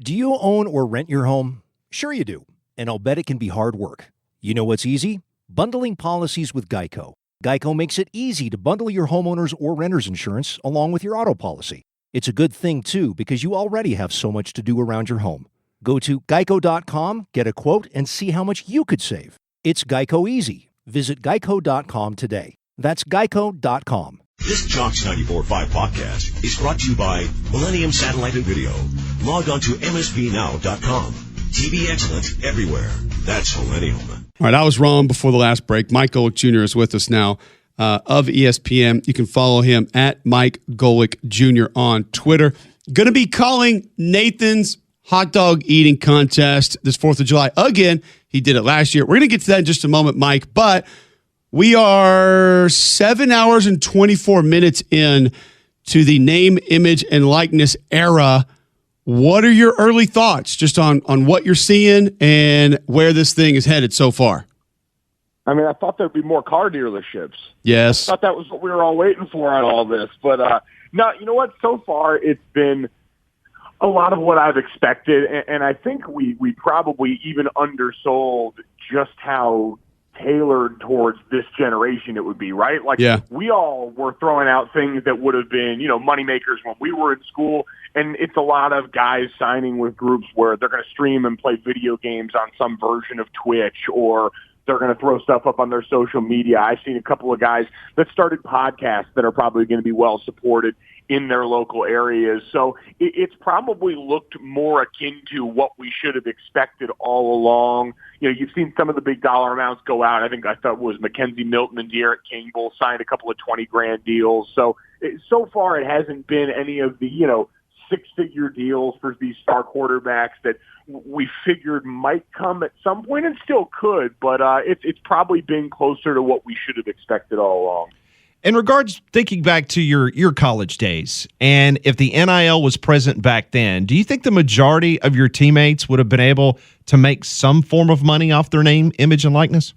Do you own or rent your home? Sure you do, and I'll bet it can be hard work. You know what's easy? Bundling policies with Geico. Geico makes it easy to bundle your homeowner's or renter's insurance along with your auto policy. It's a good thing, too, because you already have so much to do around your home. Go to geico.com, get a quote, and see how much you could save. It's Geico Easy. Visit geico.com today. That's geico.com. This Jocks 94.5 podcast is brought to you by Millennium Satellite and Video. Log on to msbnow.com. TV excellence everywhere. That's Millennium. All right, I was wrong before the last break. Mike Golick Jr. is with us now of ESPN. You can follow him at Mike Golick Jr. on Twitter. Going to be calling Nathan's hot dog eating contest this 4th of July. Again, he did it last year. We're going to get to that in just a moment, Mike, but we are 7 hours and 24 minutes in to the name, image, and likeness era. What are your early thoughts just on what you're seeing and where this thing is headed so far? I mean, I thought there'd be more car dealerships. Yes. I thought that was what we were all waiting for on all this. But, no, you know what? So far, it's been a lot of what I've expected, and I think we probably even undersold just how tailored towards this generation it would be, right? Like, yeah. We all were throwing out things that would have been, moneymakers when we were in school, and it's a lot of guys signing with groups where they're going to stream and play video games on some version of Twitch, or they're going to throw stuff up on their social media. I've seen a couple of guys that started podcasts that are probably going to be well supported in their local areas. So it's probably looked more akin to what we should have expected all along. You've seen some of the big dollar amounts go out. I thought it was Mackenzie Milton and De'Aaron King both signed a couple of $20,000 deals. So far it hasn't been any of the, six-figure deals for these star quarterbacks that we figured might come at some point and still could, but it's probably been closer to what we should have expected all along. In regards, thinking back to your college days, and if the NIL was present back then, do you think the majority of your teammates would have been able to make some form of money off their name, image, and likeness?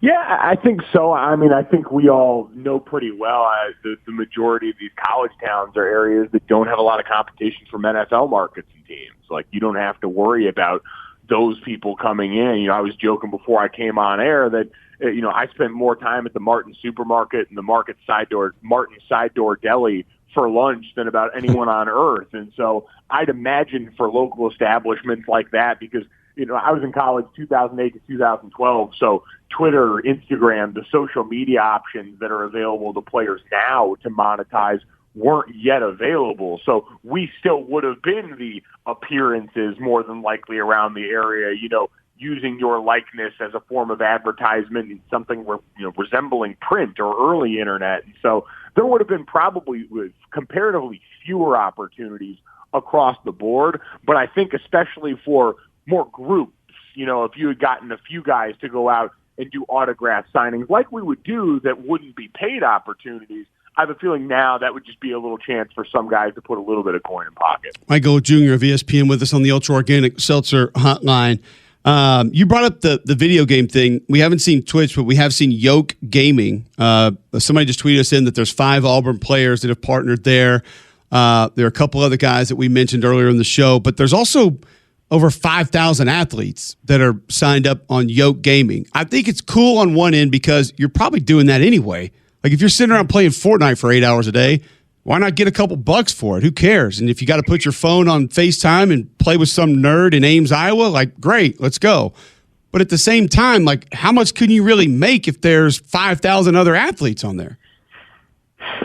Yeah, I think so. I mean, I think we all know pretty well the majority of these college towns are areas that don't have a lot of competition from NFL markets and teams. Like, you don't have to worry about those people coming in. I was joking before I came on air that, I spent more time at the Martin Supermarket and the Martin Side Door Deli for lunch than about anyone on earth. And so I'd imagine for local establishments like that, because I was in college 2008 to 2012, so Twitter, Instagram, the social media options that are available to players now to monetize weren't yet available. So we still would have been the appearances more than likely around the area, using your likeness as a form of advertisement in something resembling print or early internet. And so there would have been probably comparatively fewer opportunities across the board. But I think especially for more groups, if you had gotten a few guys to go out and do autograph signings like we would do that wouldn't be paid opportunities, I have a feeling now that would just be a little chance for some guys to put a little bit of coin in pocket. Mike Golick Jr. of ESPN with us on the Ultra Organic Seltzer Hotline. You brought up the video game thing. We haven't seen Twitch, but we have seen Yoke Gaming. Somebody just tweeted us in that there's 5 Auburn players that have partnered there. There are a couple other guys that we mentioned earlier in the show, but there's also over 5,000 athletes that are signed up on Yoke Gaming. I think it's cool on one end because you're probably doing that anyway. Like, if you're sitting around playing Fortnite for 8 hours a day, why not get a couple bucks for it? Who cares? And if you got to put your phone on FaceTime and play with some nerd in Ames, Iowa, like, great, let's go. But at the same time, like, how much can you really make if there's 5,000 other athletes on there?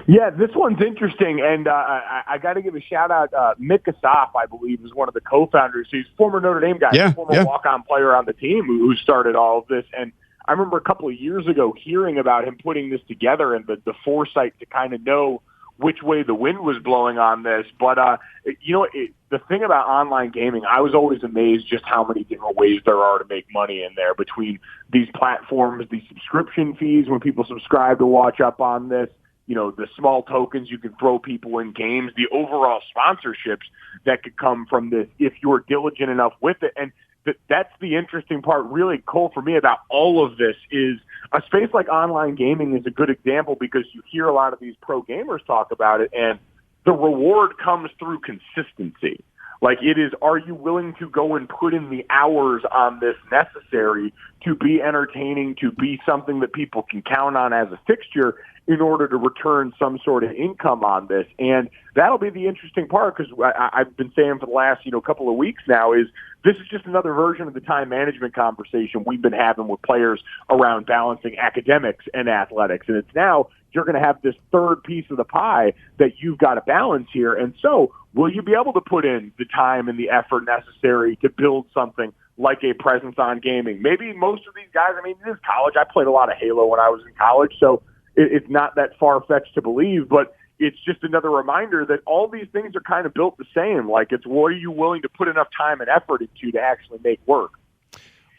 Yeah, this one's interesting, and I got to give a shout-out. Mick Assaf, I believe, is one of the co-founders. He's a former Notre Dame guy, former walk-on player on the team who started all of this. And I remember a couple of years ago hearing about him putting this together and the foresight to kind of know which way the wind was blowing on this. But, the thing about online gaming, I was always amazed just how many different ways there are to make money in there between these platforms, these subscription fees when people subscribe to watch up on this, the small tokens you can throw people in games, the overall sponsorships that could come from this if you're diligent enough with it. And that's the interesting part, really, Cole, for me about all of this is a space like online gaming is a good example because you hear a lot of these pro gamers talk about it, and the reward comes through consistency. Like, it is, are you willing to go and put in the hours on this necessary to be entertaining, to be something that people can count on as a fixture in order to return some sort of income on this? And that'll be the interesting part, because I've been saying for the last, couple of weeks now, is this is just another version of the time management conversation we've been having with players around balancing academics and athletics. And it's now you're going to have this third piece of the pie that you've got to balance here. And so will you be able to put in the time and the effort necessary to build something like a presence on gaming? Maybe most of these guys, this is college. I played a lot of Halo when I was in college, so it's not that far-fetched to believe, but it's just another reminder that all these things are kind of built the same. Like, it's what are you willing to put enough time and effort into to actually make work?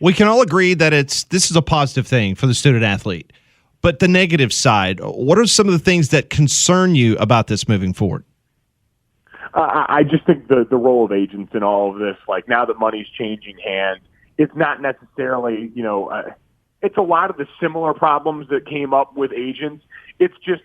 We can all agree that this is a positive thing for the student athlete. But the negative side, what are some of the things that concern you about this moving forward? I just think the role of agents in all of this, like, now that money's changing hands, it's not necessarily, it's a lot of the similar problems that came up with agents. It's just,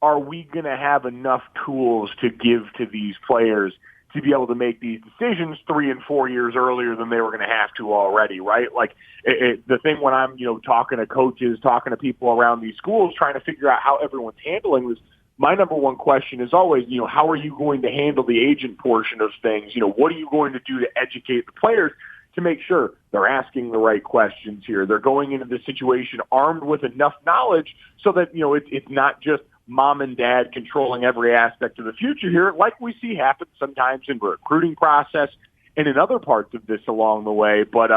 are we going to have enough tools to give to these players to be able to make these decisions 3 and 4 years earlier than they were going to have to already, right? Like, the thing when I'm, talking to coaches, talking to people around these schools, trying to figure out how everyone's handling this, my number one question is always, how are you going to handle the agent portion of things? What are you going to do to educate the players to make sure they're asking the right questions here? They're going into this situation armed with enough knowledge so that, it's not just mom and dad controlling every aspect of the future here, like we see happen sometimes in the recruiting process and in other parts of this along the way. But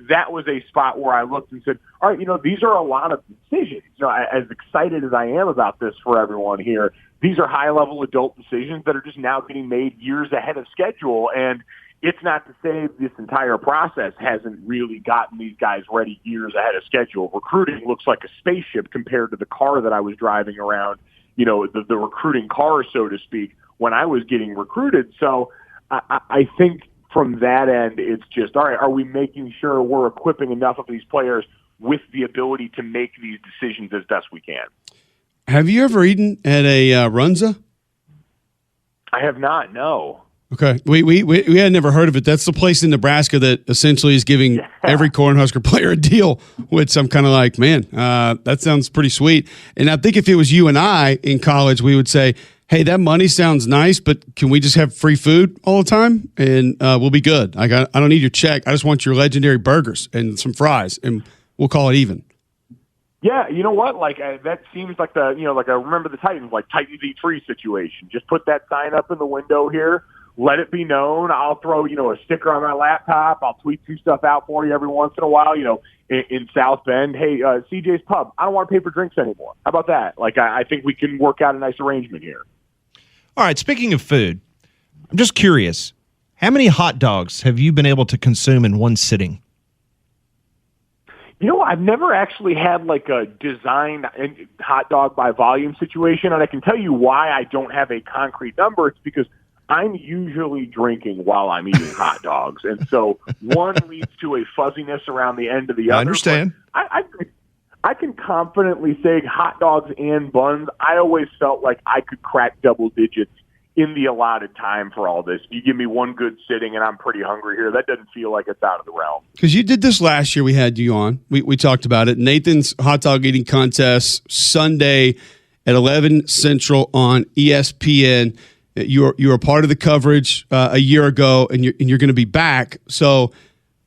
that was a spot where I looked and said, all right, these are a lot of decisions. As excited as I am about this for everyone here, these are high-level adult decisions that are just now getting made years ahead of schedule. And it's not to say this entire process hasn't really gotten these guys ready years ahead of schedule. Recruiting looks like a spaceship compared to the car that I was driving around, the recruiting car, so to speak, when I was getting recruited. So I think from that end, it's just, all right, are we making sure we're equipping enough of these players with the ability to make these decisions as best we can? Have you ever eaten at a Runza? I have not, no. Okay, we had never heard of it. That's the place in Nebraska that essentially is giving every Cornhusker player a deal, which I'm kind of like, man, that sounds pretty sweet. And I think if it was you and I in college, we would say, hey, that money sounds nice, but can we just have free food all the time and we'll be good? I don't need your check. I just want your legendary burgers and some fries, and we'll call it even. Yeah, you know what? Like, that seems like I remember the Titans, like Titans eat free situation. Just put that sign up in the window here. Let it be known. I'll throw, a sticker on my laptop. I'll tweet some stuff out for you every once in a while, in South Bend. Hey, CJ's Pub, I don't want to pay for drinks anymore. How about that? Like, I think we can work out a nice arrangement here. All right, speaking of food, I'm just curious, how many hot dogs have you been able to consume in one sitting? I've never actually had like a designed hot dog by volume situation, and I can tell you why I don't have a concrete number. It's because I'm usually drinking while I'm eating hot dogs. And so one leads to a fuzziness around the end of the other. I understand. I can confidently say hot dogs and buns, I always felt like I could crack double digits in the allotted time for all this. You give me one good sitting and I'm pretty hungry here, that doesn't feel like it's out of the realm. Because you did this last year, we had you on. We talked about it. Nathan's hot dog eating contest, Sunday at 11 Central on ESPN. You were part of the coverage a year ago, and you're going to be back. So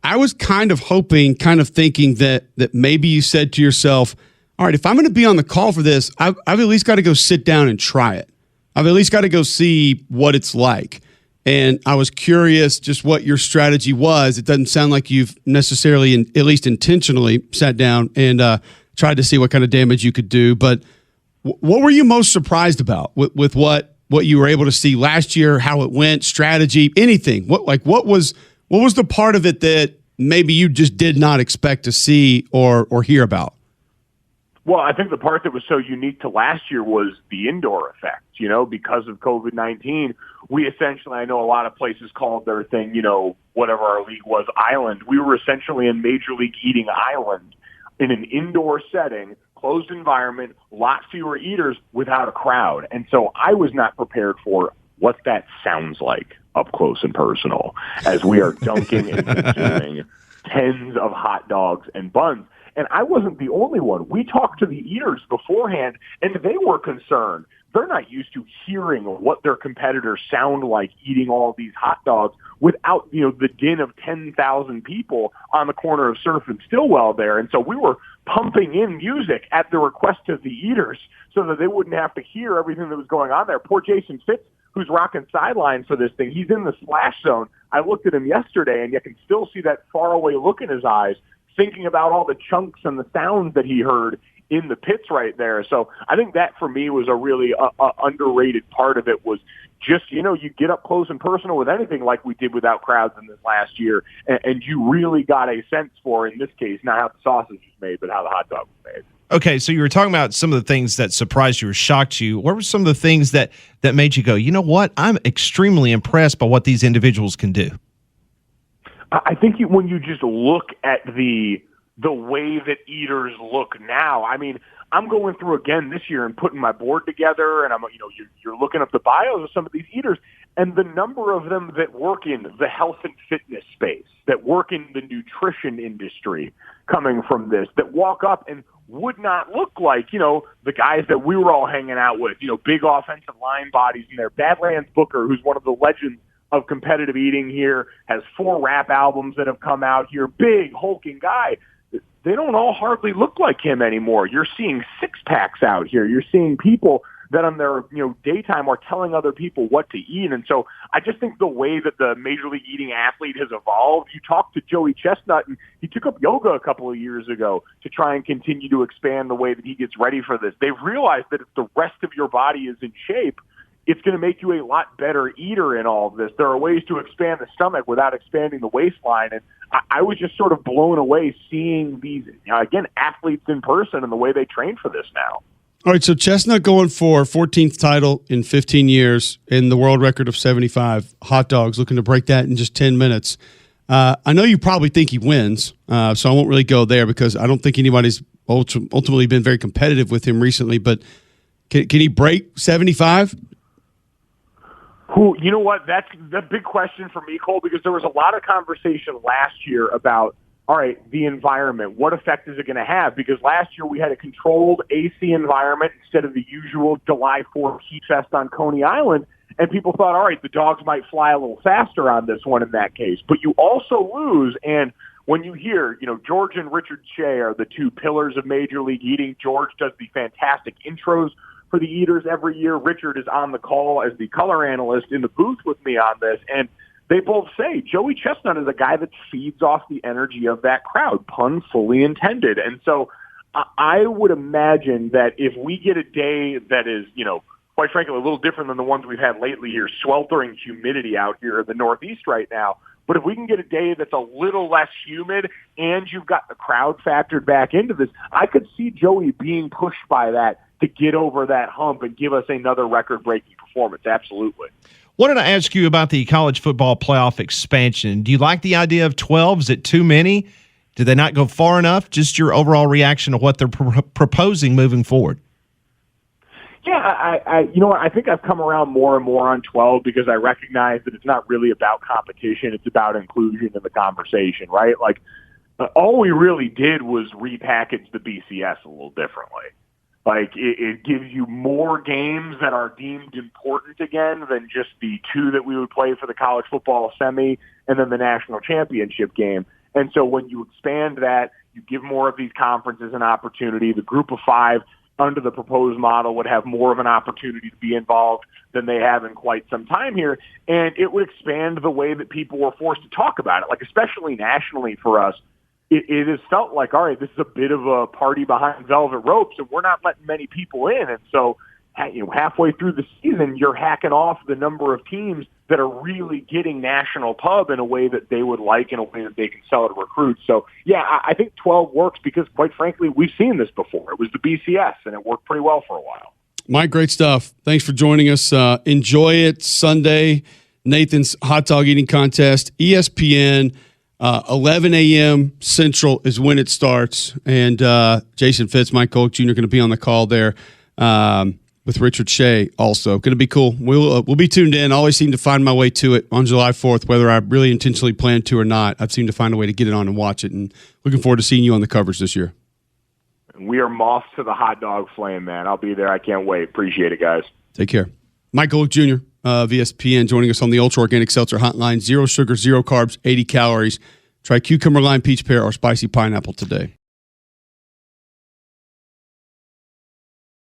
I was kind of hoping, kind of thinking that maybe you said to yourself, all right, if I'm going to be on the call for this, I've at least got to go sit down and try it. I've at least got to go see what it's like. And I was curious just what your strategy was. It doesn't sound like you've necessarily, at least intentionally, sat down and tried to see what kind of damage you could do. But what were you most surprised about with what you were able to see last year, how it went, strategy, anything? What was the part of it that maybe you just did not expect to see or hear about? Well, I think the part that was so unique to last year was the indoor effect. Because of COVID-19, we essentially, I know a lot of places called their thing, whatever our league was, Island. We were essentially in Major League Eating Island in an indoor setting, closed environment, lot fewer eaters without a crowd. And so I was not prepared for what that sounds like. up close and personal as we are dunking and consuming tens of hot dogs and buns. And I wasn't the only one. We talked to the eaters beforehand, and they were concerned. They're not used to hearing what their competitors sound like eating all these hot dogs without, the din of 10,000 people on the corner of Surf and Stillwell there. And so we were pumping in music at the request of the eaters so that they wouldn't have to hear everything that was going on there. Poor Jason Fitz, who's rocking sidelines for this thing, he's in the splash zone. I looked at him yesterday, and you can still see that faraway look in his eyes, thinking about all the chunks and the sounds that he heard in the pits right there. So I think that for me was a really underrated part of it, was just, you get up close and personal with anything like we did without crowds in this last year. And you really got a sense for, in this case, not how the sausage was made, but how the hot dog was made. Okay, so you were talking about some of the things that surprised you or shocked you. What were some of the things that made you go, you know what, I'm extremely impressed by what these individuals can do? I think when you just look at the way that eaters look now, I mean, I'm going through again this year and putting my board together, and you're looking up the bios of some of these eaters, and the number of them that work in the health and fitness space, that work in the nutrition industry coming from this, that walk up and would not look like, the guys that we were all hanging out with, big offensive line bodies in there. Badlands Booker, who's one of the legends of competitive eating here, has 4 rap albums that have come out here, big, hulking guy. They don't all hardly look like him anymore. You're seeing 6-packs out here. You're seeing people that on their daytime are telling other people what to eat. And so I just think the way that the Major League Eating athlete has evolved, you talk to Joey Chestnut, and he took up yoga a couple of years ago to try and continue to expand the way that he gets ready for this. They've realized that if the rest of your body is in shape, it's going to make you a lot better eater in all of this. There are ways to expand the stomach without expanding the waistline. And I was just sort of blown away seeing these, again, athletes in person and the way they train for this now. All right, so Chestnut going for 14th title in 15 years in the world record of 75 hot dogs, looking to break that in just 10 minutes. I know you probably think he wins, so I won't really go there because I don't think anybody's ultimately been very competitive with him recently. But can he break 75? You know what? That's the big question for me, Cole, because there was a lot of conversation last year about, all right, the environment. What effect is it going to have? Because last year we had a controlled AC environment instead of the usual July 4th heat fest on Coney Island, and people thought, all right, the dogs might fly a little faster on this one in that case. But you also lose, and when you hear, George and Richard Shea are the 2 pillars of Major League Eating. George does the fantastic intros for the eaters every year. Richard is on the call as the color analyst in the booth with me on this, and they both say Joey Chestnut is a guy that feeds off the energy of that crowd, pun fully intended. And so I would imagine that if we get a day that is, quite frankly, a little different than the ones we've had lately here, sweltering humidity out here in the Northeast right now, but if we can get a day that's a little less humid and you've got the crowd factored back into this, I could see Joey being pushed by that to get over that hump and give us another record-breaking performance. Absolutely. Wanted to ask you about the college football playoff expansion. Do you like the idea of 12? Is it too many? Did they not go far enough? Just your overall reaction to what they're proposing moving forward. Yeah, I think I've come around more and more on 12 because I recognize that it's not really about competition. It's about inclusion in the conversation, right? Like, all we really did was repackage the BCS a little differently. Like, it gives you more games that are deemed important again than just the 2 that we would play for the college football semi and then the national championship game. And so when you expand that, you give more of these conferences an opportunity. The group of 5 under the proposed model would have more of an opportunity to be involved than they have in quite some time here. And it would expand the way that people were forced to talk about it, like especially nationally for us. It has felt like, all right, this is a bit of a party behind velvet ropes, and we're not letting many people in. And so, halfway through the season, you're hacking off the number of teams that are really getting national pub in a way that they would like, in a way that they can sell to recruits. So, yeah, I think 12 works because, quite frankly, we've seen this before. It was the BCS, and it worked pretty well for a while. Mike, great stuff. Thanks for joining us. Enjoy it Sunday. Nathan's hot dog eating contest, ESPN. 11 a.m. Central is when it starts, and Jason Fitz, Mike Kolk Jr. going to be on the call there. with Richard Shea also. Going to be cool. We'll be tuned in. I always seem to find my way to it on July 4th, whether I really intentionally plan to or not. I've seemed to find a way to get it on and watch it, and looking forward to seeing you on the coverage this year. We are moths to the hot dog flame, man. I'll be there. I can't wait. Appreciate it, guys. Take care. Mike Golick Jr. Of ESPN joining us on the Ultra Organic Seltzer Hotline. 0 sugar, 0 carbs, 80 calories. Try cucumber, lime, peach, pear, or spicy pineapple today.